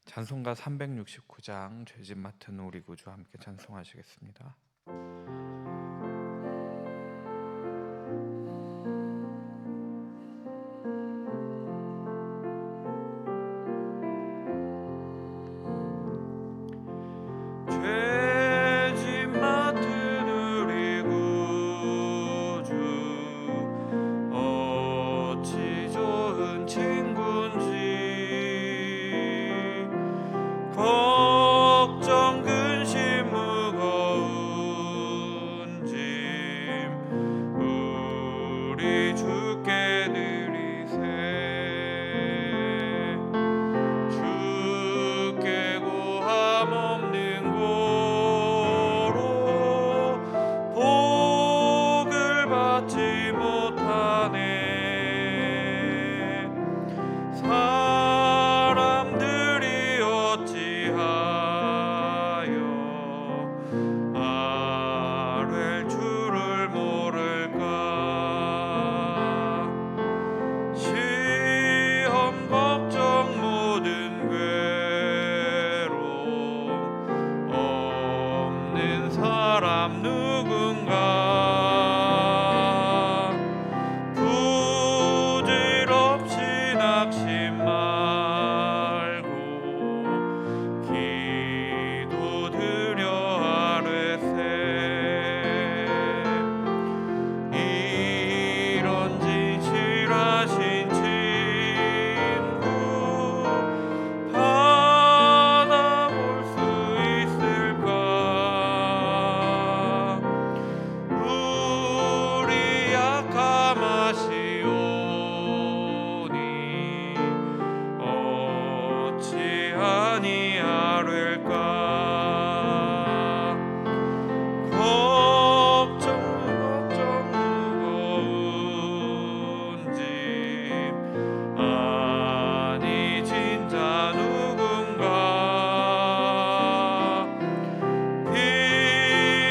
찬송가 369장 죄짐 맡은 우리 구주 함께 찬송하시겠습니다. 죄짐 맡은 우리 구주 어찌 좋은 친구인지 걱정 근심 무거운 짐 우리 주께 드리세. 주께 고함 없는 고로 복을 받지 못하네. 사람들이 어찌하여 아랠 줄을 모를까. 시험 걱정 모든 괴로움 없는 사람 누군가. 부질없이 낙심 말고 기도드려 아뢰세. 이런 진실하신 친구 받아볼 수 있을까. 우리 약함하시오니 어찌하니 아뢰까. 걱정 무거운 짐 아니 진짜 누군가.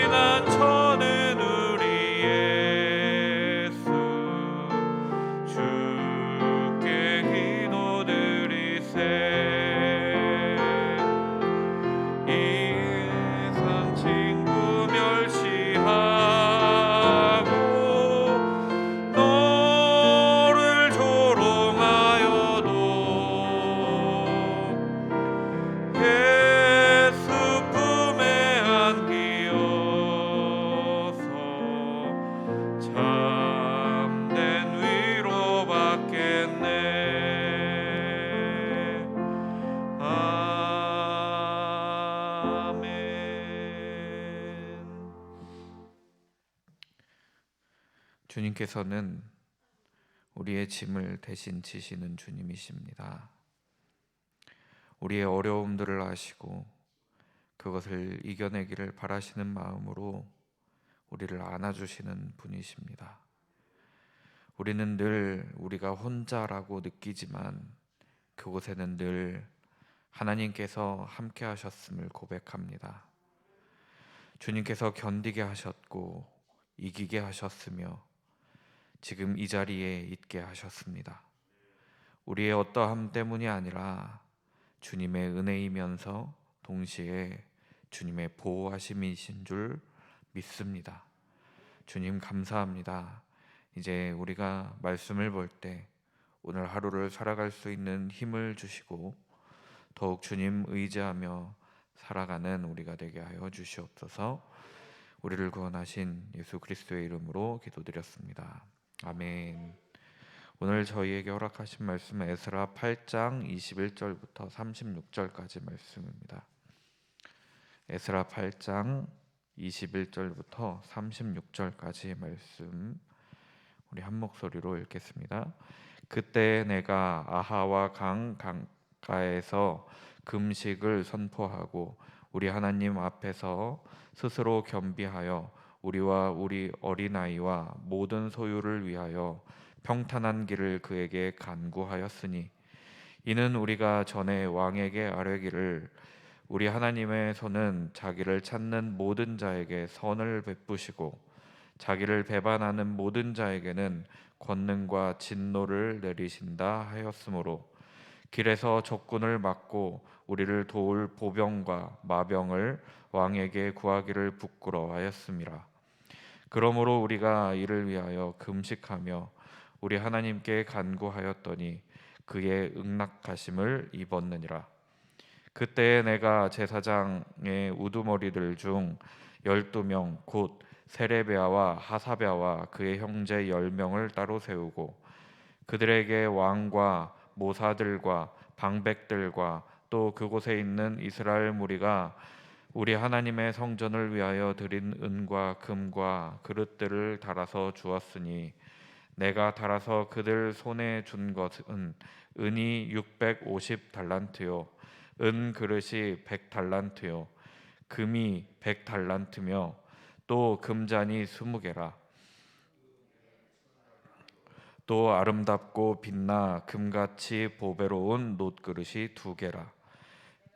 피난처는 우리 예수 주께 기도드리세. 이상 친구 멸시하고 너를 조롱하여도 예수 품에 안기어서 참된 위로 받겠네. 아멘. 주님께서는 우리의 짐을 대신 지시는 주님이십니다. 우리의 어려움들을 아시고 그것을 이겨내기를 바라시는 마음으로 우리를 안아주시는 분이십니다. 우리는 늘 우리가 혼자라고 느끼지만 그곳에는 늘 하나님께서 함께 하셨음을 고백합니다. 주님께서 견디게 하셨고 이기게 하셨으며 지금 이 자리에 있게 하셨습니다. 우리의 어떠함 때문이 아니라 주님의 은혜이면서 동시에 주님의 보호하심이신 줄 믿습니다. 주님 감사합니다. 이제 우리가 말씀을 볼 때 오늘 하루를 살아갈 수 있는 힘을 주시고 더욱 주님 의지하며 살아가는 우리가 되게 하여 주시옵소서. 우리를 구원하신 예수 그리스도의 이름으로 기도드렸습니다. 아멘. 오늘 저희에게 허락하신 말씀은 에스라 8장 21절부터 36절까지 말씀입니다. 에스라 8장 21절부터 36절까지 말씀 우리 한 목소리로 읽겠습니다. 그때 내가 아하와 강가에서 금식을 선포하고 우리 하나님 앞에서 스스로 겸비하여 우리와 우리 어린아이와 모든 소유를 위하여 평탄한 길을 그에게 간구하였으니 이는 우리가 전에 왕에게 아뢰기를 우리 하나님의 손은 자기를 찾는 모든 자에게 선을 베푸시고 자기를 배반하는 모든 자에게는 권능과 진노를 내리신다 하였으므로 길에서 적군을 막고 우리를 도울 보병과 마병을 왕에게 구하기를 부끄러워하였음이라. 그러므로 우리가 이를 위하여 금식하며 우리 하나님께 간구하였더니 그의 응낙하심을 입었느니라. 그때에 내가 제사장의 우두머리들 중 12명 곧 세레베아와 하사랴와 그의 형제 10명을 따로 세우고 그들에게 왕과 모사들과 방백들과 또 그곳에 있는 이스라엘 무리가 우리 하나님의 성전을 위하여 드린 은과 금과 그릇들을 달아서 주었으니 내가 달아서 그들 손에 준 것은 은이 650달란트요 은 그릇이 100달란트요 금이 100달란트며 또 금잔이 20개라. 또 아름답고 빛나 금같이 보배로운 놋그릇이 2개라.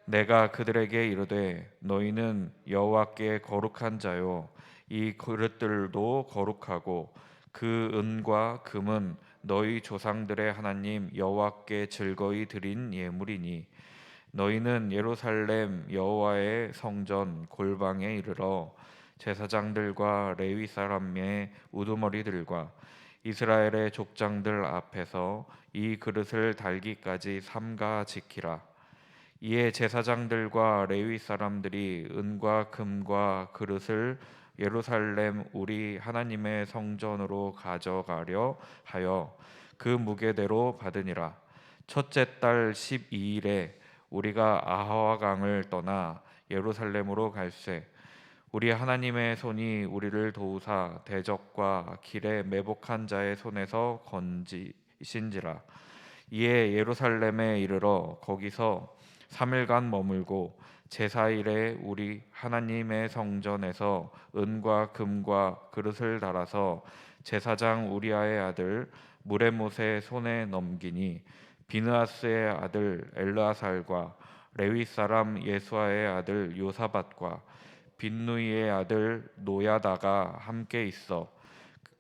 내가 그들에게 이르되 너희는 여호와께 거룩한 자요 이 그릇들도 거룩하고 그 은과 금은 너희 조상들의 하나님 여호와께 즐거이 드린 예물이니 너희는 예루살렘 여호와의 성전 골방에 이르러 제사장들과 레위 사람의 우두머리들과 이스라엘의 족장들 앞에서 이 그릇을 달기까지 삼가 지키라. 이에 제사장들과 레위 사람들이 은과 금과 그릇을 예루살렘 우리 하나님의 성전으로 가져가려 하여 그 무게대로 받으니라. 첫째 달 12일에 우리가 아하와 강을 떠나 예루살렘으로 갈새 우리 하나님의 손이 우리를 도우사 대적과 길에 매복한 자의 손에서 건지신지라. 이에 예루살렘에 이르러 거기서 3일간 머물고 제4일에 우리 하나님의 성전에서 은과 금과 그릇을 달아서 제사장 우리아의 아들 무레못의 손에 넘기니 비느하스의 아들 엘르아살과 레위 사람 예수아의 아들 요사밧과 빈누이의 아들 노야다가 함께 있어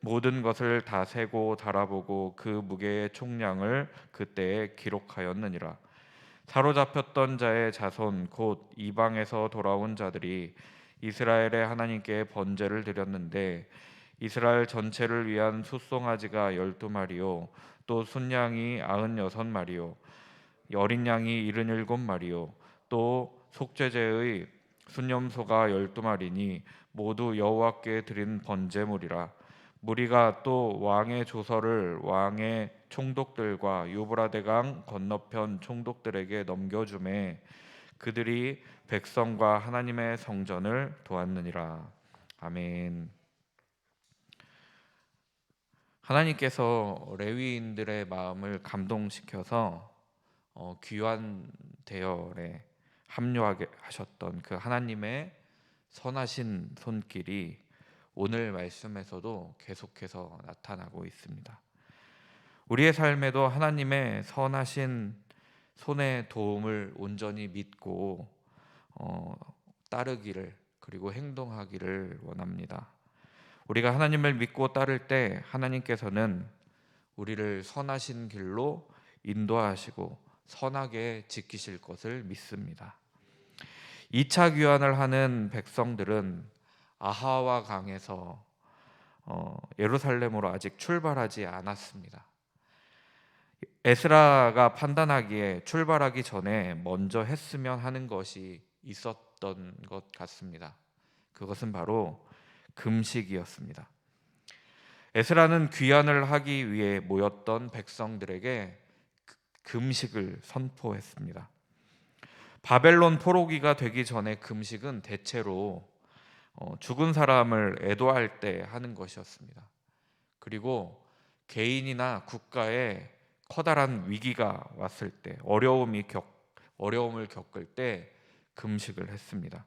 모든 것을 다 세고 달아보고 그 무게의 총량을 그때에 기록하였느니라. 사로잡혔던 자의 자손 곧 이방에서 돌아온 자들이 이스라엘의 하나님께 번제를 드렸는데 이스라엘 전체를 위한 숫송아지가 12마리요 또 순양이 96마리요 어린 양이 77마리요 또 속죄제의 순염소가 12마리니 모두 여호와께 드린 번제물이라. 무리가 또 왕의 조서를 왕의 총독들과 유브라데강 건너편 총독들에게 넘겨주매 그들이 백성과 하나님의 성전을 도왔느니라. 아멘. 하나님께서 레위인들의 마음을 감동시켜서 귀환 대열에 합류하게 하셨던 그 하나님의 선하신 손길이 오늘 말씀에서도 계속해서 나타나고 있습니다. 우리의 삶에도 하나님의 선하신 손의 도움을 온전히 믿고 따르기를 그리고 행동하기를 원합니다. 우리가 하나님을 믿고 따를 때 하나님께서는 우리를 선하신 길로 인도하시고 선하게 지키실 것을 믿습니다. 2차 귀환을 하는 백성들은 아하와 강에서 예루살렘으로 아직 출발하지 않았습니다. 에스라가 판단하기에 출발하기 전에 먼저 했으면 하는 것이 있었던 것 같습니다. 그것은 바로 금식이었습니다. 에스라는 귀환을 하기 위해 모였던 백성들에게 금식을 선포했습니다. 바벨론 포로기가 되기 전에 금식은 대체로 죽은 사람을 애도할 때 하는 것이었습니다. 그리고 개인이나 국가에 커다란 위기가 왔을 때 어려움을 겪을 때 금식을 했습니다.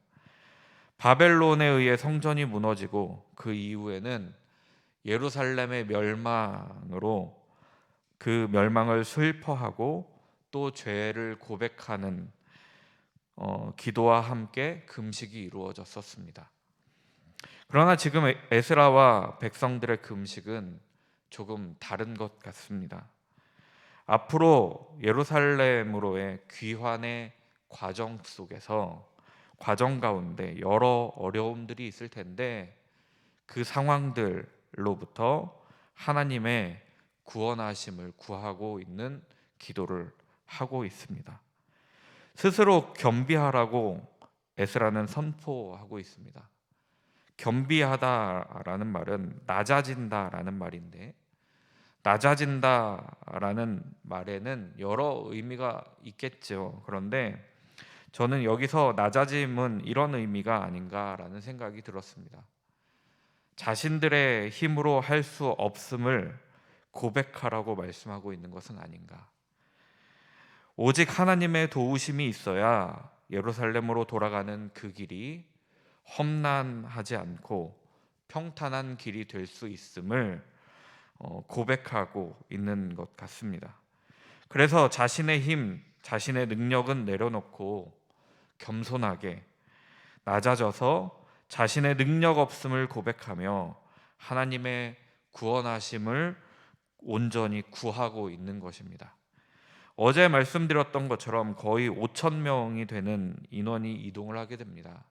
바벨론에 의해 성전이 무너지고 그 이후에는 예루살렘의 멸망으로 그 멸망을 슬퍼하고 또 죄를 고백하는 기도와 함께 금식이 이루어졌었습니다. 그러나 지금 에스라와 백성들의 금식은 조금 다른 것 같습니다. 앞으로 예루살렘으로의 귀환의 과정 속에서 과정 가운데 여러 어려움들이 있을 텐데 그 상황들로부터 하나님의 구원하심을 구하고 있는 기도를 하고 있습니다. 스스로 겸비하라고 에스라는 선포하고 있습니다. 겸비하다라는 말은 낮아진다라는 말인데, 낮아진다라는 말에는 여러 의미가 있겠죠. 그런데 저는 여기서 낮아짐은 이런 의미가 아닌가라는 생각이 들었습니다. 자신들의 힘으로 할 수 없음을 고백하라고 말씀하고 있는 것은 아닌가. 오직 하나님의 도우심이 있어야 예루살렘으로 돌아가는 그 길이 험난하지 않고 평탄한 길이 될 수 있음을 고백하고 있는 것 같습니다. 그래서 자신의 힘, 자신의 능력은 내려놓고 겸손하게 낮아져서 자신의 능력 없음을 고백하며 하나님의 구원하심을 온전히 구하고 있는 것입니다. 어제 말씀드렸던 것처럼 거의 5천 명이 되는 인원이 이동을 하게 됩니다.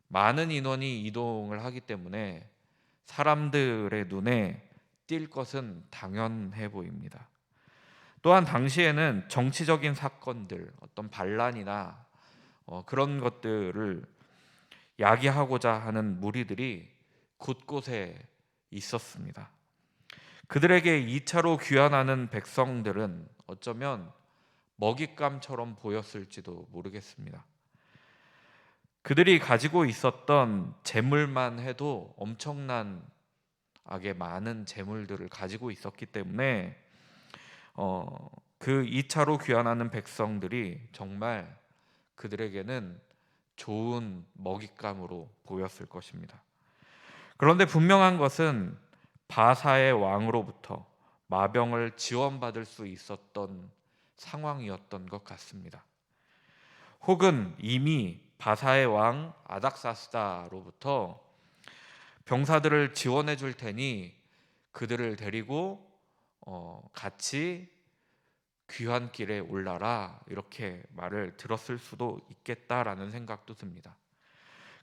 많은 인원이 이동을 하기 때문에 사람들의 눈에 띌 것은 당연해 보입니다. 또한 당시에는 정치적인 사건들, 어떤 반란이나 그런 것들을 야기하고자 하는 무리들이 곳곳에 있었습니다. 그들에게 2차로 귀환하는 백성들은 어쩌면 먹잇감처럼 보였을지도 모르겠습니다. 그들이 가지고 있었던 재물만 해도 엄청나게 많은 재물들을 가지고 있었기 때문에 그 2차로 귀환하는 백성들이 정말 그들에게는 좋은 먹잇감으로 보였을 것입니다. 그런데 분명한 것은 바사의 왕으로부터 마병을 지원받을 수 있었던 상황이었던 것 같습니다. 혹은 이미 바사의 왕 아닥사스다로부터 병사들을 지원해 줄 테니 그들을 데리고 같이 귀환길에 올라라, 이렇게 말을 들었을 수도 있겠다라는 생각도 듭니다.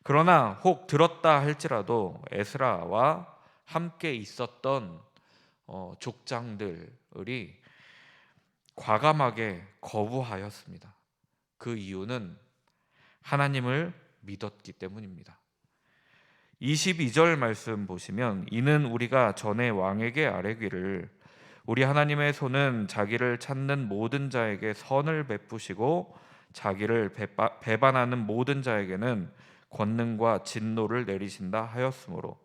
그러나 혹 들었다 할지라도 에스라와 함께 있었던 족장들이 과감하게 거부하였습니다. 그 이유는 하나님을 믿었기 때문입니다. 22절 말씀 보시면, 이는 우리가 전에 왕에게 아뢰기를 우리 하나님의 손은 자기를 찾는 모든 자에게 선을 베푸시고 자기를 배반하는 모든 자에게는 권능과 진노를 내리신다 하였으므로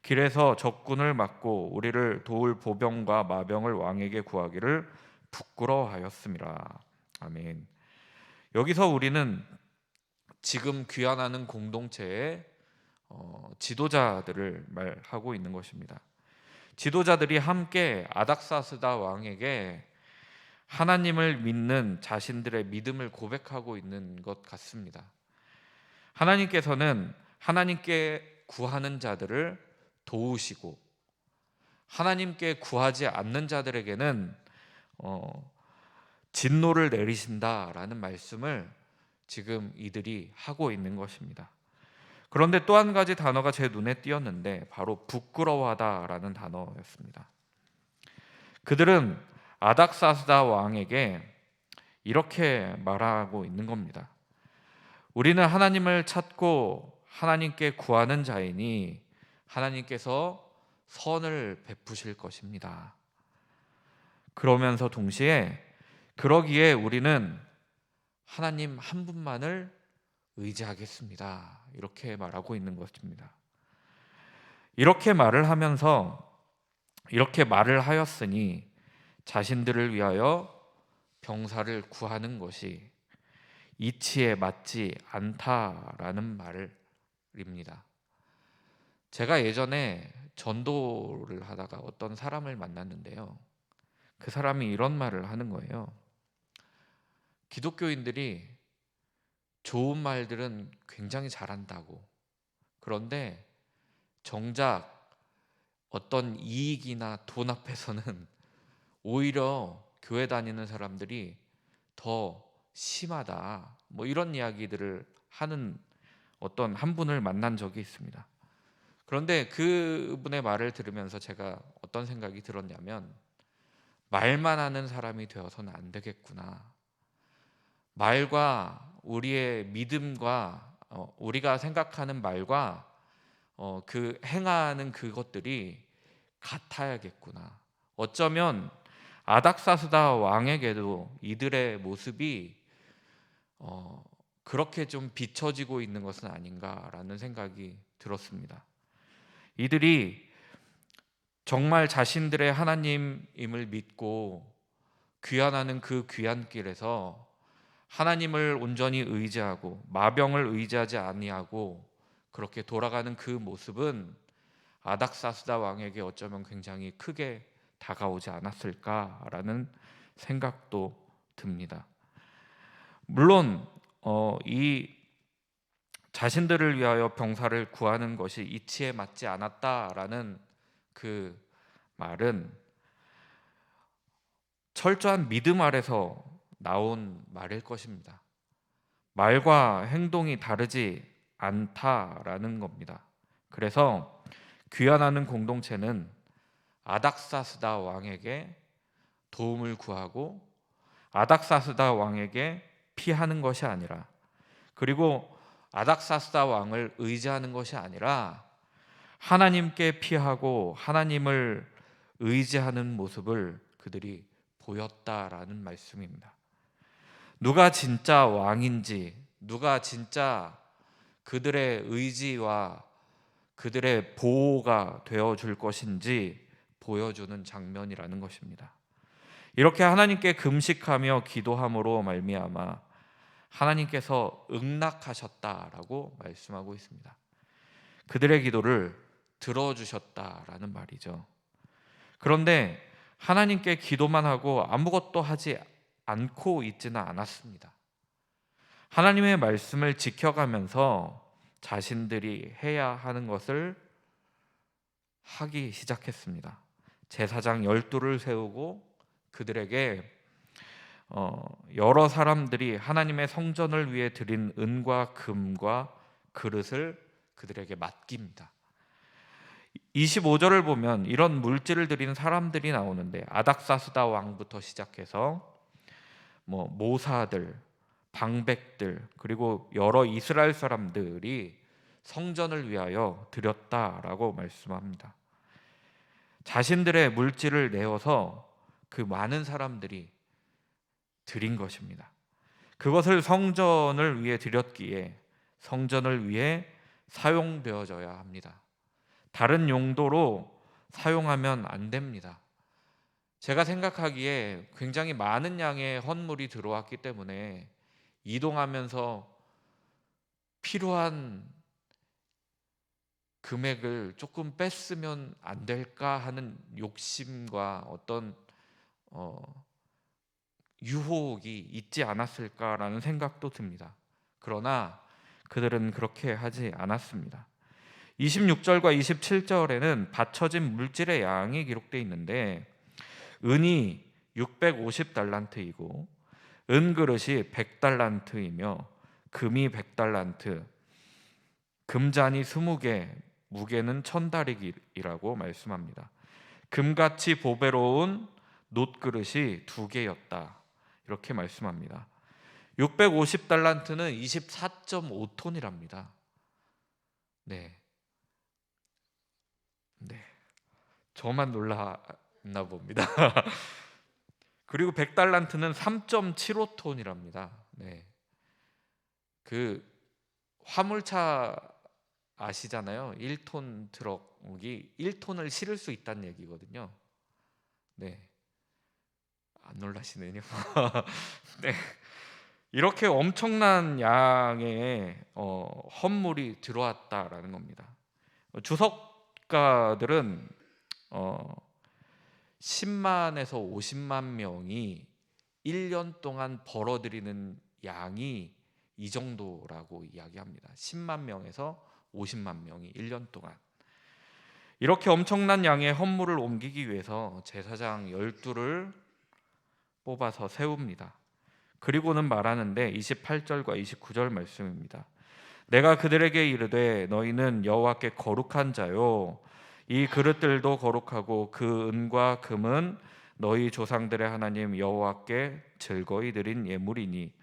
길에서 적군을 막고 우리를 도울 보병과 마병을 왕에게 구하기를 부끄러워하였음이라. 아멘. 여기서 우리는 지금 귀환하는 공동체의 지도자들을 말하고 있는 것입니다. 지도자들이 함께 아닥사스다 왕에게 하나님을 믿는 자신들의 믿음을 고백하고 있는 것 같습니다. 하나님께서는 하나님께 구하는 자들을 도우시고 하나님께 구하지 않는 자들에게는 진노를 내리신다라는 말씀을 지금 이들이 하고 있는 것입니다. 그런데 또 한 가지 단어가 제 눈에 띄었는데 바로 부끄러워하다라는 단어였습니다. 그들은 아닥사스다 왕에게 이렇게 말하고 있는 겁니다. 우리는 하나님을 찾고 하나님께 구하는 자이니 하나님께서 선을 베푸실 것입니다. 그러면서 동시에 그러기에 우리는 하나님 한 분만을 의지하겠습니다, 이렇게 말하고 있는 것입니다. 이렇게 말을 하면서 이렇게 말을 하였으니 자신들을 위하여 병사를 구하는 것이 이치에 맞지 않다라는 말입니다. 제가 예전에 전도를 하다가 어떤 사람을 만났는데요, 그 사람이 이런 말을 하는 거예요. 기독교인들이 좋은 말들은 굉장히 잘한다고, 그런데 정작 어떤 이익이나 돈 앞에서는 오히려 교회 다니는 사람들이 더 심하다. 뭐 이런 이야기들을 하는 어떤 한 분을 만난 적이 있습니다. 그런데 그분의 말을 들으면서 제가 어떤 생각이 들었냐면, 말만 하는 사람이 되어서는 안 되겠구나. 말과 우리의 믿음과 우리가 생각하는 말과 그 행하는 그것들이 같아야겠구나. 어쩌면 아닥사스다 왕에게도 이들의 모습이 그렇게 좀 비춰지고 있는 것은 아닌가라는 생각이 들었습니다. 이들이 정말 자신들의 하나님임을 믿고 귀환하는 그 귀한 길에서 하나님을 온전히 의지하고 마병을 의지하지 아니하고 그렇게 돌아가는 그 모습은 아닥사스다 왕에게 어쩌면 굉장히 크게 다가오지 않았을까라는 생각도 듭니다. 물론 이 자신들을 위하여 병사를 구하는 것이 이치에 맞지 않았다라는 그 말은 철저한 믿음 아래서 나온 말일 것입니다. 말과 행동이 다르지 않다라는 겁니다. 그래서 귀환하는 공동체는 아닥사스다 왕에게 도움을 구하고 아닥사스다 왕에게 피하는 것이 아니라, 그리고 아닥사스다 왕을 의지하는 것이 아니라 하나님께 피하고 하나님을 의지하는 모습을 그들이 보였다라는 말씀입니다. 누가 진짜 왕인지, 누가 진짜 그들의 의지와 그들의 보호가 되어줄 것인지 보여주는 장면이라는 것입니다. 이렇게 하나님께 금식하며 기도함으로 말미암아 하나님께서 응낙하셨다라고 말씀하고 있습니다. 그들의 기도를 들어주셨다라는 말이죠. 그런데 하나님께 기도만 하고 아무것도 하지 않고 있지는 않았습니다. 하나님의 말씀을 지켜가면서 자신들이 해야 하는 것을 하기 시작했습니다. 제사장 12를 세우고 그들에게 여러 사람들이 하나님의 성전을 위해 드린 은과 금과 그릇을 그들에게 맡깁니다. 25절을 보면 이런 물질을 드리는 사람들이 나오는데, 아닥사스다 왕부터 시작해서 모사들, 방백들, 그리고 여러 이스라엘 사람들이 성전을 위하여 드렸다라고 말씀합니다. 자신들의 물질을 내어서 그 많은 사람들이 드린 것입니다. 그것을 성전을 위해 드렸기에 성전을 위해 사용되어져야 합니다. 다른 용도로 사용하면 안 됩니다. 제가 생각하기에 굉장히 많은 양의 헌물이 들어왔기 때문에 이동하면서 필요한 금액을 조금 뺐으면 안 될까 하는 욕심과 어떤 유혹이 있지 않았을까라는 생각도 듭니다. 그러나 그들은 그렇게 하지 않았습니다. 26절과 27절에는 바쳐진 물질의 양이 기록되어 있는데, 은이 650달란트이고 은그릇이 100달란트이며 금이 100달란트, 금잔이 20개, 무게는 1000다릭이라고 말씀합니다. 금같이 보배로운 놋그릇이 2개였다, 이렇게 말씀합니다. 650달란트는 24.5톤이랍니다. 네. 저만 놀랐나 봅니다. 그리고 100달란트는 3.75톤이랍니다. 네. 그 화물차 아시잖아요. 1톤 트럭이 1톤을 실을 수 있다는 얘기거든요. 네. 안 놀라시네요. 네. 이렇게 엄청난 양의 헌물이 들어왔다라는 겁니다. 주석가들은 10만에서 50만 명이 1년 동안 벌어들이는 양이 이 정도라고 이야기합니다. 10만 명에서 50만 명이 1년 동안. 이렇게 엄청난 양의 헌물을 옮기기 위해서 제사장 12를 뽑아서 세웁니다. 그리고는 말하는데 28절과 29절 말씀입니다. 내가 그들에게 이르되 너희는 여호와께 거룩한 자요 이 그릇들도 거룩하고 그 은과 금은 너희 조상들의 하나님 여호와께 즐거이 드린 예물이니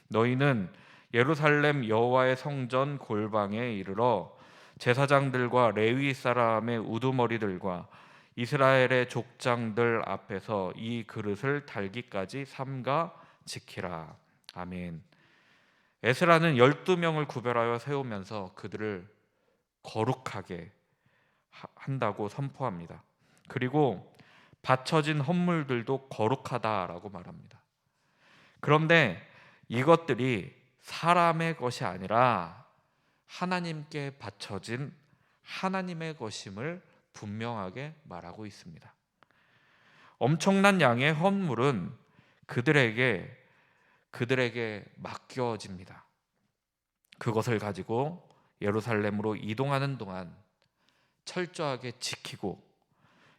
너희는 예루살렘 여호와의 성전 골방에 이르러 제사장들과 레위 사람의 우두머리들과 이스라엘의 족장들 앞에서 이 그릇을 달기까지 삼가 지키라. 아멘. 에스라는 12명을 구별하여 세우면서 그들을 거룩하게 한다고 선포합니다. 그리고 바쳐진 헌물들도 거룩하다라고 말합니다. 그런데 이것들이 사람의 것이 아니라 하나님께 바쳐진 하나님의 것임을 분명하게 말하고 있습니다. 엄청난 양의 헌물은 그들에게 맡겨집니다. 그것을 가지고 예루살렘으로 이동하는 동안 철저하게 지키고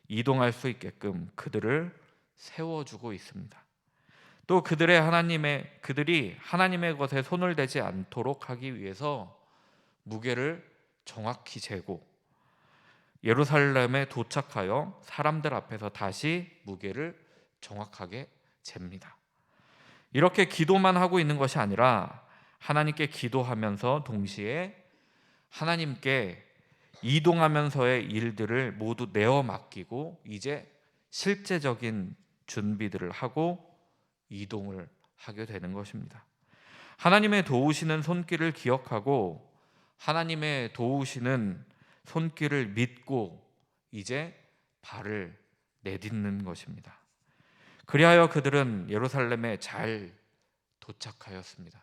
이동할 수 있게끔 그들을 세워주고 있습니다. 또 그들이 하나님의 것에 손을 대지 않도록 하기 위해서 무게를 정확히 재고 예루살렘에 도착하여 사람들 앞에서 다시 무게를 정확하게 잽니다. 이렇게 기도만 하고 있는 것이 아니라 하나님께 기도하면서 동시에 하나님께 이동하면서의 일들을 모두 내어 맡기고 이제 실제적인 준비들을 하고 이동을 하게 되는 것입니다. 하나님의 도우시는 손길을 기억하고 하나님의 도우시는 손길을 믿고 이제 발을 내딛는 것입니다. 그리하여 그들은 예루살렘에 잘 도착하였습니다.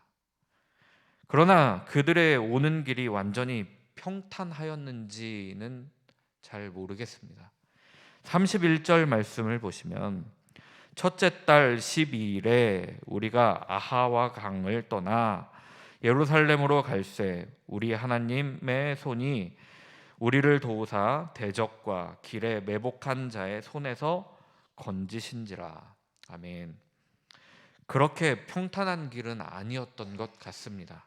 그러나 그들의 오는 길이 완전히 평탄하였는지는 잘 모르겠습니다. 31절 말씀을 보시면 첫째 달 12일에 우리가 아하와 강을 떠나 예루살렘으로 갈새 우리 하나님의 손이 우리를 도우사 대적과 길에 매복한 자의 손에서 건지신지라. 아멘. 그렇게 평탄한 길은 아니었던 것 같습니다.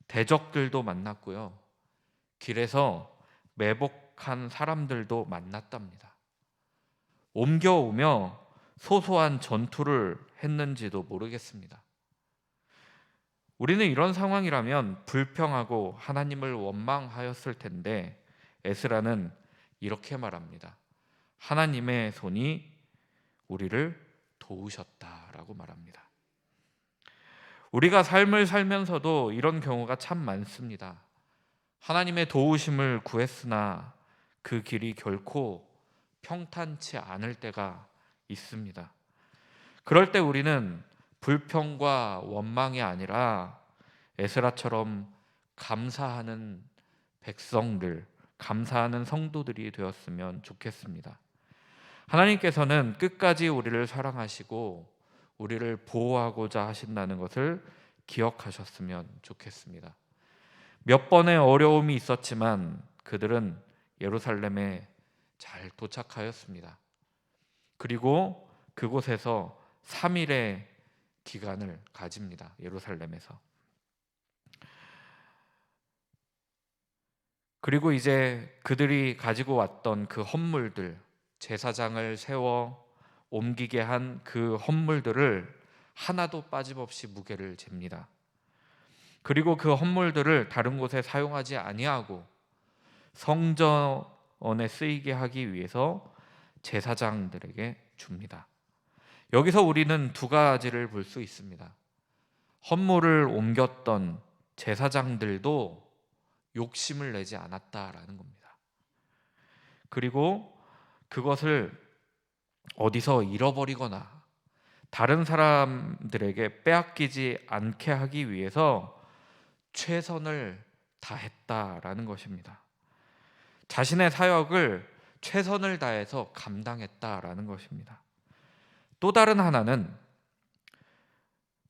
대적들도 만났고요. 길에서 매복한 사람들도 만났답니다. 옮겨오며 소소한 전투를 했는지도 모르겠습니다. 우리는 이런 상황이라면 불평하고 하나님을 원망하였을 텐데 에스라는 이렇게 말합니다. 하나님의 손이 우리를 도우셨다라고 말합니다. 우리가 삶을 살면서도 이런 경우가 참 많습니다. 하나님의 도우심을 구했으나 그 길이 결코 평탄치 않을 때가 있습니다. 그럴 때 우리는 불평과 원망이 아니라 에스라처럼 감사하는 백성들, 감사하는 성도들이 되었으면 좋겠습니다. 하나님께서는 끝까지 우리를 사랑하시고 우리를 보호하고자 하신다는 것을 기억하셨으면 좋겠습니다. 몇 번의 어려움이 있었지만 그들은 예루살렘에 잘 도착하였습니다. 그리고 그곳에서 3일의 기간을 가집니다. 예루살렘에서. 그리고 이제 그들이 가지고 왔던 그 헌물들, 제사장을 세워 옮기게 한 그 헌물들을 하나도 빠짐없이 무게를 잽니다. 그리고 그 헌물들을 다른 곳에 사용하지 아니하고 성전에 쓰이게 하기 위해서 제사장들에게 줍니다. 여기서 우리는 두 가지를 볼 수 있습니다. 헌물을 옮겼던 제사장들도 욕심을 내지 않았다라는 겁니다. 그리고 그것을 어디서 잃어버리거나 다른 사람들에게 빼앗기지 않게 하기 위해서 최선을 다했다라는 것입니다. 자신의 사역을 최선을 다해서 감당했다라는 것입니다. 또 다른 하나는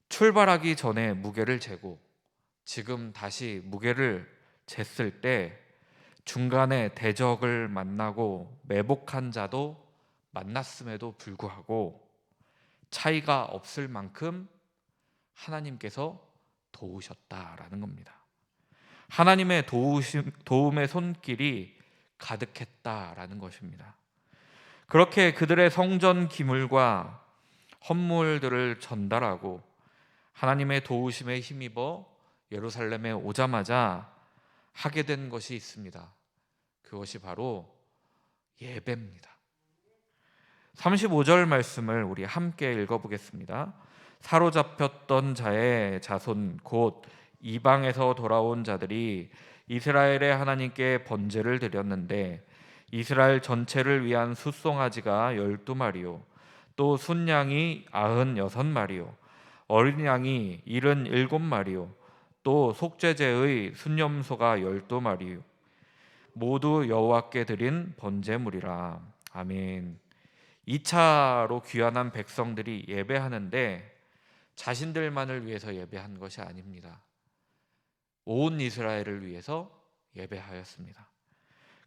출발하기 전에 무게를 재고 지금 다시 무게를 쟀을 때 중간에 대적을 만나고 매복한 자도 만났음에도 불구하고 차이가 없을 만큼 하나님께서 도우셨다라는 겁니다. 하나님의 도움의 손길이 가득했다라는 것입니다. 그렇게 그들의 성전 기물과 헌물들을 전달하고 하나님의 도우심에 힘입어 예루살렘에 오자마자 하게 된 것이 있습니다. 그것이 바로 예배입니다. 35절 말씀을 우리 함께 읽어보겠습니다. 사로잡혔던 자의 자손 곧 이방에서 돌아온 자들이 이스라엘의 하나님께 번제를 드렸는데 이스라엘 전체를 위한 숫송아지가 12마리요 또 순양이 96마리요 어린 양이 77마리요 또 속죄제의 순염소가 12마리요 모두 여호와께 드린 번제물이라. 아멘. 2차로 귀환한 백성들이 예배하는데 자신들만을 위해서 예배한 것이 아닙니다. 온 이스라엘을 위해서 예배하였습니다.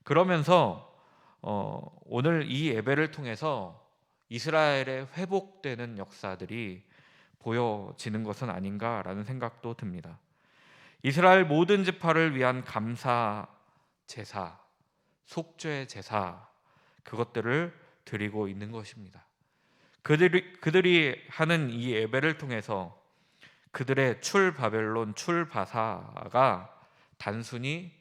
그러면서 오늘 이 예배를 통해서 이스라엘의 회복되는 역사들이 보여지는 것은 아닌가라는 생각도 듭니다. 이스라엘 모든 지파를 위한 감사 제사, 속죄 제사 그것들을 드리고 있는 것입니다. 그들이 하는 이 예배를 통해서 그들의 출바벨론 출바사가 단순히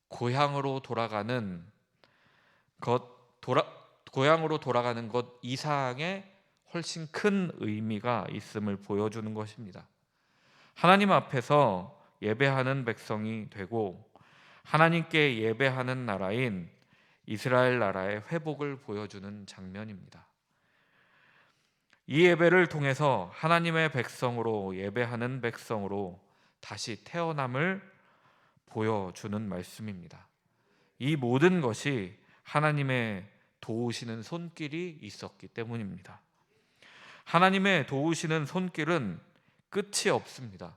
고향으로 돌아가는 것 이상의 훨씬 큰 의미가 있음을 보여주는 것입니다. 하나님 앞에서 예배하는 백성이 되고 하나님께 예배하는 나라인 이스라엘 나라의 회복을 보여주는 장면입니다. 이 예배를 통해서 하나님의 백성으로 예배하는 백성으로 다시 태어남을 보여주는 말씀입니다. 이 모든 것이 하나님의 도우시는 손길이 있었기 때문입니다. 하나님의 도우시는 손길은 끝이 없습니다.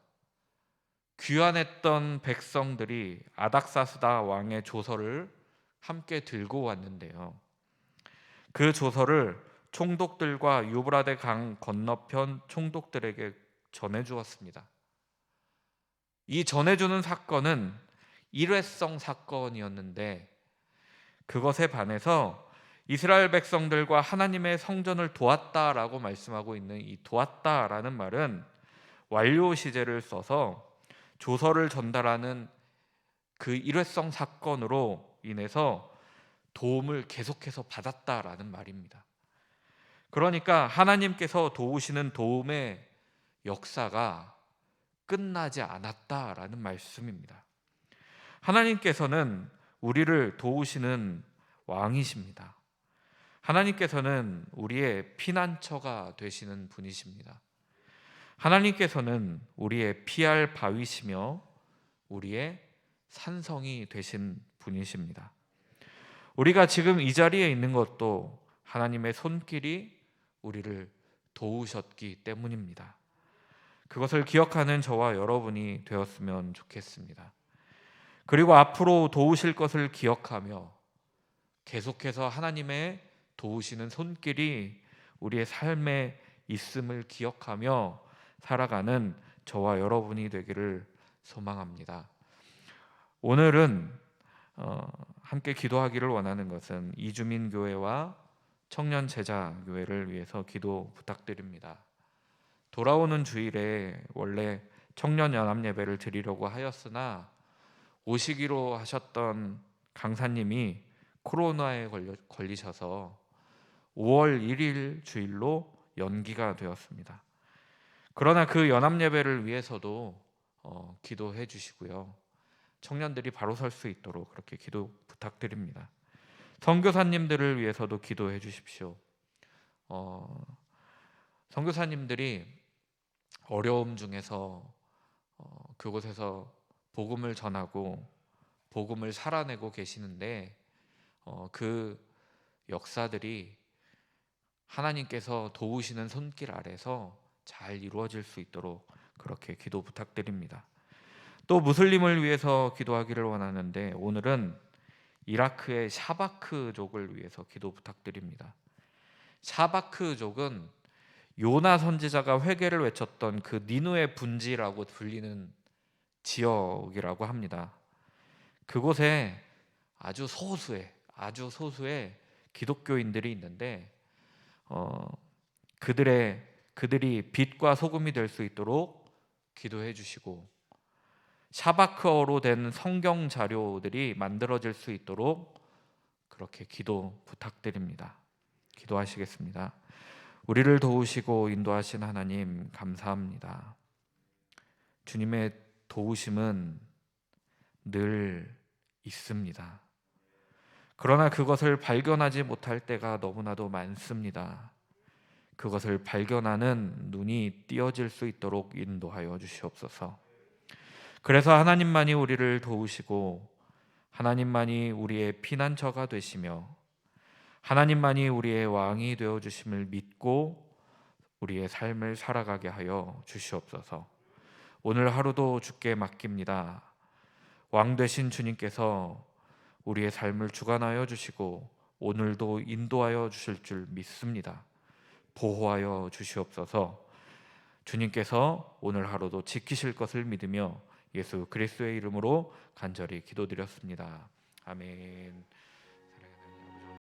귀환했던 백성들이 아닥사스다 왕의 조서를 함께 들고 왔는데요. 그 조서를 총독들과 유브라데 강 건너편 총독들에게 전해주었습니다. 이 전해주는 사건은 일회성 사건이었는데 그것에 반해서 이스라엘 백성들과 하나님의 성전을 도왔다라고 말씀하고 있는 이 도왔다라는 말은 완료 시제를 써서 조서를 전달하는 그 일회성 사건으로 인해서 도움을 계속해서 받았다라는 말입니다. 그러니까 하나님께서 도우시는 도움의 역사가 끝나지 않았다라는 말씀입니다. 하나님께서는 우리를 도우시는 왕이십니다. 하나님께서는 우리의 피난처가 되시는 분이십니다. 하나님께서는 우리의 피할 바위시며 우리의 산성이 되신 분이십니다. 우리가 지금 이 자리에 있는 것도 하나님의 손길이 우리를 도우셨기 때문입니다. 그것을 기억하는 저와 여러분이 되었으면 좋겠습니다. 그리고 앞으로 도우실 것을 기억하며 계속해서 하나님의 도우시는 손길이 우리의 삶에 있음을 기억하며 살아가는 저와 여러분이 되기를 소망합니다. 오늘은 함께 기도하기를 원하는 것은 이주민 교회와 청년 제자 교회를 위해서 기도 부탁드립니다. 돌아오는 주일에 원래 청년 연합 예배를 드리려고 하였으나 오시기로 하셨던 강사님이 코로나에 걸리셔서 5월 1일 주일로 연기가 되었습니다. 그러나 그 연합 예배를 위해서도 기도해 주시고요. 청년들이 바로 설 수 있도록 그렇게 기도 부탁드립니다. 선교사님들을 위해서도 기도해 주십시오. 선교사님들이 어려움 중에서 그곳에서 복음을 전하고 복음을 살아내고 계시는데 그 역사들이 하나님께서 도우시는 손길 아래서 잘 이루어질 수 있도록 그렇게 기도 부탁드립니다. 또 무슬림을 위해서 기도하기를 원하는데 오늘은 이라크의 샤바크족을 위해서 기도 부탁드립니다. 샤바크족은 요나 선지자가 회개를 외쳤던 그 니누의 분지라고 불리는 지역이라고 합니다. 그곳에 아주 소수의 기독교인들이 있는데 그들이 빛과 소금이 될 수 있도록 기도해 주시고 샤바크어로 된 성경 자료들이 만들어질 수 있도록 그렇게 기도 부탁드립니다. 기도하시겠습니다. 우리를 도우시고 인도하신 하나님 감사합니다. 주님의 도우심은 늘 있습니다. 그러나 그것을 발견하지 못할 때가 너무나도 많습니다. 그것을 발견하는 눈이 띄어질 수 있도록 인도하여 주시옵소서. 그래서 하나님만이 우리를 도우시고 하나님만이 우리의 피난처가 되시며 하나님만이 우리의 왕이 되어 주심을 믿고 우리의 삶을 살아가게 하여 주시옵소서. 오늘 하루도 주께 맡깁니다. 왕 되신 주님께서 우리의 삶을 주관하여 주시고 오늘도 인도하여 주실 줄 믿습니다. 보호하여 주시옵소서. 주님께서 오늘 하루도 지키실 것을 믿으며 예수 그리스도의 이름으로 간절히 기도드렸습니다. 아멘.